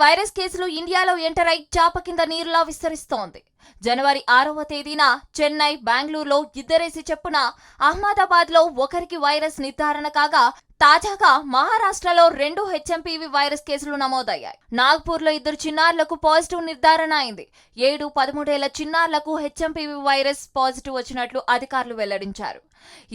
Virus కేసులు ఇండియాలో enter అయి చాప కింద నీరులా విస్తరిస్తోంది. జనవరి 6వ తేదీన చెన్నై, బెంగళూరులో ఇద్దరేసి చెప్పున అహ్మదాబాద్లో ఒకరికి వైరస్ నిర్ధారణ కాగా తాజాగా మహారాష్ట్రలో 2 హెచ్ఎంపీవీ వైరస్ కేసులు నమోదయ్యాయి. నాగ్పూర్లో 2 చిన్నారులకు పాజిటివ్ నిర్ధారణ అయింది. 7, 13 ఏళ్ల చిన్నారులకు హెచ్ఎంపీవీ వైరస్ పాజిటివ్ వచ్చినట్లు అధికారులు వెల్లడించారు.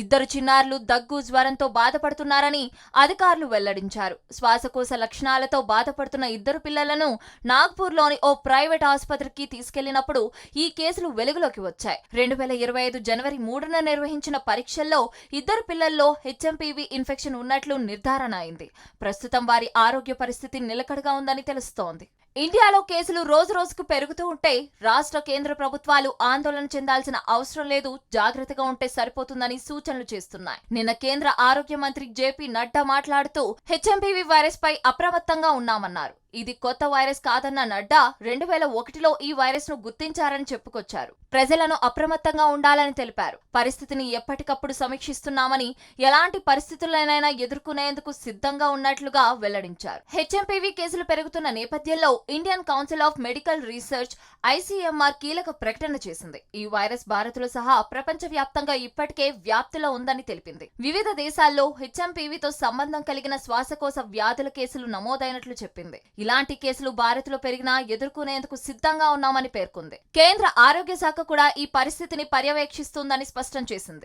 2 చిన్నారులు దగ్గు, జ్వరంతో బాధపడుతున్నారని అధికారులు వెల్లడించారు. శ్వాసకోశ లక్షణాలతో బాధపడుతున్న 2 పిల్లలను నాగ్పూర్లోని ఓ ప్రైవేట్ ఆసుపత్రికి తీసుకెళ్లినప్పుడు ఈ కేసులు వెలుగులోకి వచ్చాయి. 2025 జనవరి 3న నిర్వహించిన పరీక్షల్లో 2 పిల్లల్లో హెచ్ఎంపీవీ ఇన్ఫెక్షన్ ఉన్నట్లు నిర్ధారణ అయింది. ప్రస్తుతం వారి ఆరోగ్య పరిస్థితి నిలకడగా ఉందని తెలుస్తోంది. ఇండియాలో కేసులు రోజురోజుకు పెరుగుతూ ఉంటే రాష్ట్ర, కేంద్ర ప్రభుత్వాలు ఆందోళన చెందాల్సిన అవసరం లేదు, జాగ్రత్తగా ఉంటే సరిపోతుందని సూచనలు చేస్తున్నాయి. నిన్న కేంద్ర ఆరోగ్య మంత్రి జేపీ నడ్డా మాట్లాడుతూ హెచ్ఎంపీవీ వైరస్ పై అప్రమత్తంగా ఉన్నామన్నారు. ఇది కొత్త వైరస్ కాదన్న నడ్డా 2001లో ఈ వైరస్ ను గుర్తించారని చెప్పుకొచ్చారు. ప్రజలను అప్రమత్తంగా ఉండాలని తెలిపారు. పరిస్థితిని ఎప్పటికప్పుడు సమీక్షిస్తున్నామని, ఎలాంటి పరిస్థితులనైనా ఎదుర్కొనేందుకు సిద్ధంగా ఉన్నట్లుగా వెల్లడించారు. హెచ్ఎంపీవీ కేసులు పెరుగుతున్న నేపథ్యంలో Indian council of medical research ICMR కీలక ప్రకటన చేసింది. ఈ వైరస్ భారత్లో సహా ప్రపంచవ్యాప్తంగా ఇప్పటికే వ్యాప్తిలో ఉందని తెలిపింది. వివిధ దేశాల్లో హెచ్ఎంపీవీతో సంబంధం కలిగిన శ్వాసకోశ వ్యాధుల కేసులు నమోదైనట్లు చెప్పింది. ఇలాంటి కేసులు భారత్లో పెరిగినా ఎదుర్కొనేందుకు సిద్ధంగా ఉన్నామని పేర్కొంది. కేంద్ర ఆరోగ్య శాఖ కూడా ఈ పరిస్థితిని పర్యవేక్షిస్తుందని స్పష్టం చేసింది.